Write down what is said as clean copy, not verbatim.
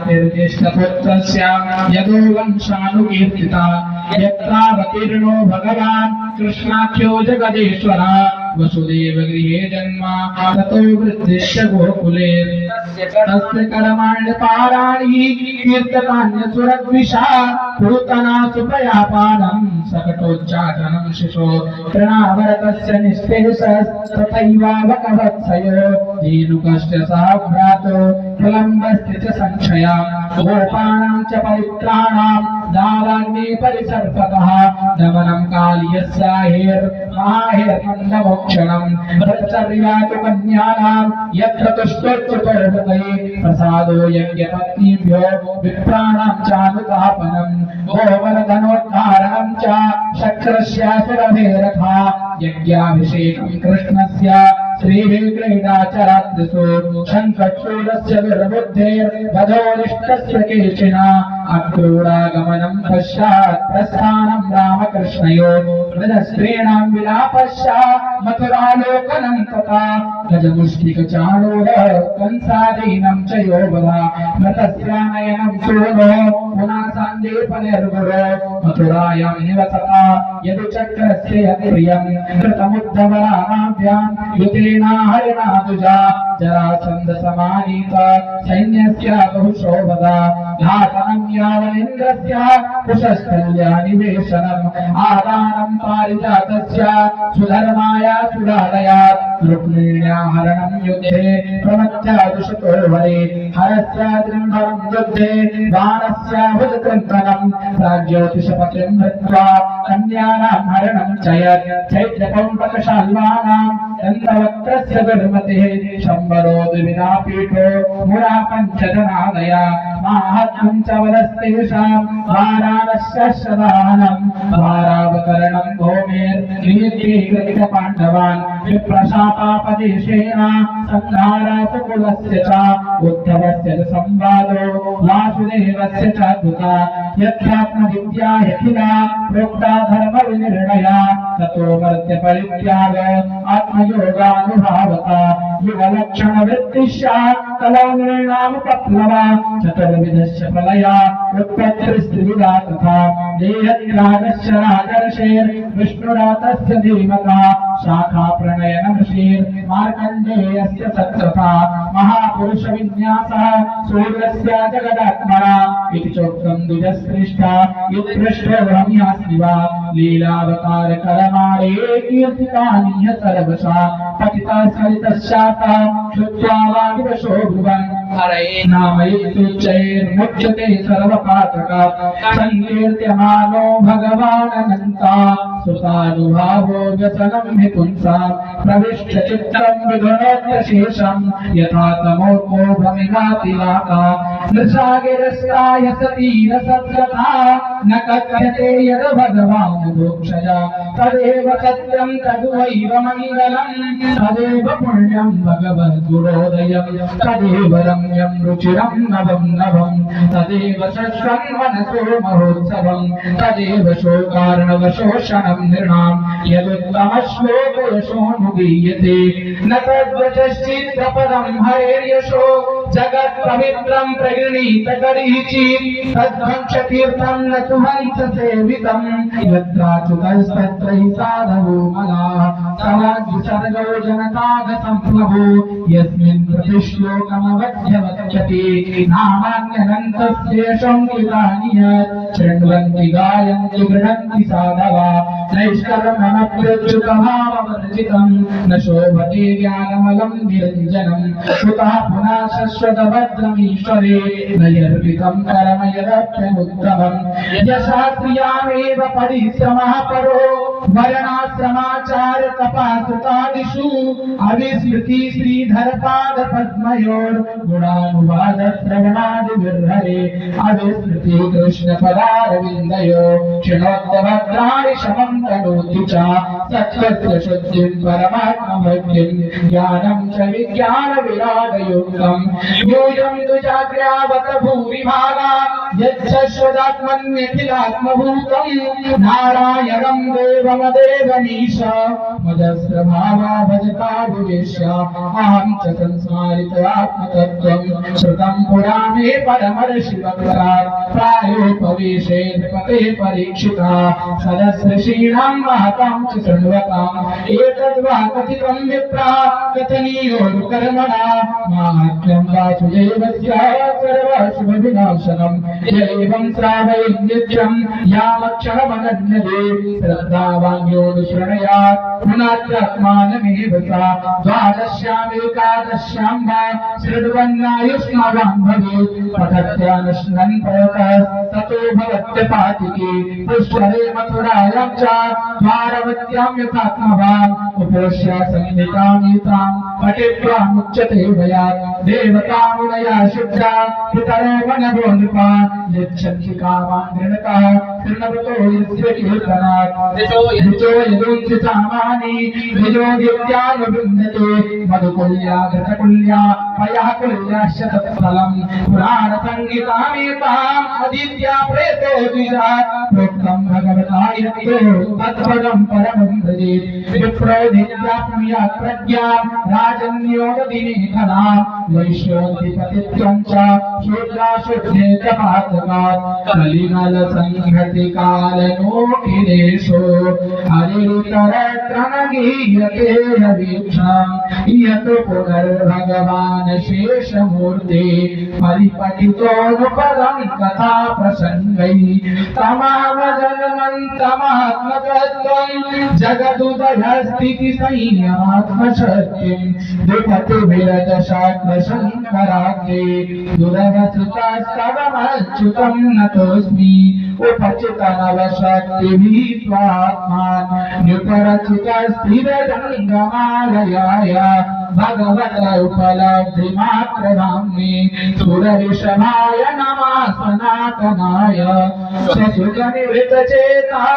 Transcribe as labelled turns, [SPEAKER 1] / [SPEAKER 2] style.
[SPEAKER 1] ज्येष्ठपुत्रस्य यदो वंशानुकीर्तिता यत्रावतीर्णो भगवान् कृष्णाख्यो जगदीश्वर वसुदेव गृहे जन्म ततो वृद्धिश्च गोकुले तस्य कर्माण्यपाराणि कीर्तनान्यसुरद्विषा पूतना सुप्रयापानं सकटोच्चाटनं शिशो तृणावरतस्य निःशेषस्तथैवावकवत्सयो धेनुकश्च सह भ्रातो प्रलम्बस्य च संशया गोपानां च परित्राणां दाराण्ये परिसर्पतः दमनं कालियस्याहिर्माहिर्मन्दमोक्षणं ब्रह्मचर्यातु कन्यानां यत्र तुष्टोच्चपर्वतये प्रसादो यज्ञपत्नीभ्यो विप्राणां चानुतापनं गोवर्धनोद्धारणं च शक्रस्यासुरभेरथा यज्ञाभिषेकं कृष्णस्य श्रीविक्रीडाचरात्रिषु शङ्खचूडस्य दुर्बुद्धेर्वधोरिष्टस्य केचिन अक्रूरागमनं पश्चात् प्रस्थानं रामकृष्णयो वृद्धस्त्रीणां विलापश्च मथुरालोकनं तथा गजमुष्टिकचाणूर कंसादीनं च यो वदा मृतस्यानयनं सूनो पुनः सन्दीपनिर्गुरो मथुरायां निवसता यदुचक्रस्य यत्प्रियं कृतमुद्धवरामाभ्यां युतेना हरिणादुजा जरासन्ध समानीता सैन्यस्य बहुशोभदा घातनं यावनेन्द्रस्य कुशस्थल्यानिवेशनम् आदानं पारिजातस्य सुधर्माया सुरालयात् रुक्मिण्या हरणं युद्धे प्रमथ्यादुषतो वरे हरस्याद्रिम्भरं युद्धे बाणस्य भुजकृन्तनं प्राज्योतिषपतिं मृत्वा कन्यानां हरणं चयत् चैत्रकौण्टकशाल्वानां चन्द्रवक्त्रस्य दुर्मतिः शम्बरो द्विविधापीठो मुरा पञ्चजनादया माहात्म्यं च वदस्तेषां वाराणस्य शदानं वारावकरणं भौमेर्नियतीकृतपाण्डवान् विप्रशापापदेशेन संहारासकुलस्य च उद्धवस्य च संवादो वासुदेवस्य च अद्भुता यत्रात्मविद्या यखिला प्रोक्ता धर्मविनिर्णया ततो मर्त्यपरित्याग आत्मयोगानुभावता युगलक्षणवृत्तिश्च कलौ नृणामुपप्लवा चतुर्विधश्च प्रलया उत्पत्तिस्त्रिविधा तथा देहत्रागश्च राजर्षेर्विष्णुरातस्य धीमता शाखा प्रणयनमृषेर्मार्कण्डेयस्य सत्तथा महापुरुषविन्यासः सूर्यस्य जगदात्मना इति चोक्तं द्विजश्रेष्ठा युत्पृष्ठोऽहम्यास्मि वा लीलावतारकरमाणे कीर्तितानि सर्वशा पतिता सरितश्चाता श्रुत्वा वादिवशो ब्रुवन् हरये नामयुक्तैर्मुच्यते सर्वपातकात् संकीर्त्यमानो भगवानन्ता सुतानुभावो व्यसनं हि पुंसा प्रविष्ट चित्तं विधुनोत्यशेषं यथा तमोर्को भ्रमिवातिवाका नृषागिरस्ताय सतीरसत्सथा न कथ्यते यद् भगवान् भोक्षया तदेव सत्यं तद्वैव मङ्गलं तदेव पुण्यं भगवद्गुणोदयं तदेव रम्यं रुचिरं नवं नवं तदेव शश्वं मनसो महोत्सवं तदेव शोकार्णवशोषणं नृणां यदुत्तमश्लोकयशोऽनुगीयते न तद्वचश्चित्तपदं हरेर्यशो जगत्पवित्रं प्रगृणीत करीचीत् तद्वंशतीर्थं न तु हंससेवितं यत्राच्युतस्तत्रैः साधवो मलाः समाजसर्गो जनतागसंप्लवो यस्मिन् प्रतिश्लोकमवध्यवत्यते नामान्यनन्तस्य शङ्कितानि यत् शृण्वन्ति गायन्ति गृह्णन्ति साधवा नैष्कर्ममप्युच्युतभाववर्जितं न शोभते ज्ञानमलं निरञ्जनं कुतः पुनः शश्वतभद्रमीश्वरे न यर्पितं कर्म यदप्यमुत्तमं यशास्त्रियामेव परिश्रमः परो वर्णाश्रमाचार तपासुतादिषु अविस्मृति श्रीधरपाद पद्मयोर्गुणानुवाद श्रवणादिविर्हरे अविस्मृति कृष्ण पदारविन्दयो क्षणोत्तभद्राणि शमं तनोति च सत्त्वस्य शुद्धिं परमात्मभक्तिं ज्ञानं च विज्ञानविरागयुक्तं यूयं द्विजाग्र्यावत भूरिभागा यच्छश्वदात्मन्यखिलात्मभूतं नारायणं देवमदेवमीश मदस्रभावा भजता भुवेश्य अहं च संस्मारित आत्मतत्त्वं श्रुतं पुराणे परमर्षिवक्त्रात् प्रायोपवेशे नृपते परीक्षिता सदस्यशीणां महतां च शृण्वताम् एतद्वा कथितं विप्रा कथनीयोरुकर्मणा माहात्म्यं वासुदेवस्य सर्वशुभविनाशनम् एवं श्रावये नित्यं यावक्षणमनन्यते श्रद्धावान्योऽनुसृणयात् पुनात्मानमेव सा द्वादश्यामेकादश्यां वा शृण्वन्नायुष्मावान् भवेत् पठत्यानुष्णन् प्रयतः ततो भवत्यपातिके पुष्करे मथुरायां च द्वारवत्यां यथात्मवान् उपोष्य संहितामेतां पठित्वा मुच्यते भयात् देवतामुनया शुद्धा पितरो वनवो नृपा यच्छन्ति कामान् गृणतः तृणवतो यस्य कीर्तनात् ऋचो यदुंसि सामानि ऋजोदित्यानुबृन्दते मधुकुल्या घृतकुल्या पयः कुल्याश्च तत्फलम् पुराणसंहितामेताम् अदित्या प्रेतो द्विजात् प्रोक्तं भगवता यत्तो तत्पदं परमं व्रजेत् विप्रो नित्याप्नुयात् प्रज्ञां राजन्योगदिने धनां वैश्योऽधिपतित्वं च शूद्राशुद्धेतपातकात् कलिमलसंहतिकालनोकिलेशो हरितरत्नगीयते रवीक्षं यत् पुनर्भगवान् शेषमूर्ते परिपठितोऽनुपदं कथा प्रसङ्गै तमावजन्मन्तमात्मतत्त्वं जगदुदयस्थिति संयमात्मशक्तिं द्विपतिभिरदशाग्रशङ्कराग्रे दुरवसुतस्तवमच्युतं नतोऽस्मि उपचितनवशक्तिभिः स्वात्मान् न्युपरचितस्थिरजङ्गमालयाय भगवत उपलब्धिमात्रभाम्ये सुरऋषभाय नमः सनातनाय शशुजनिवृतचेताः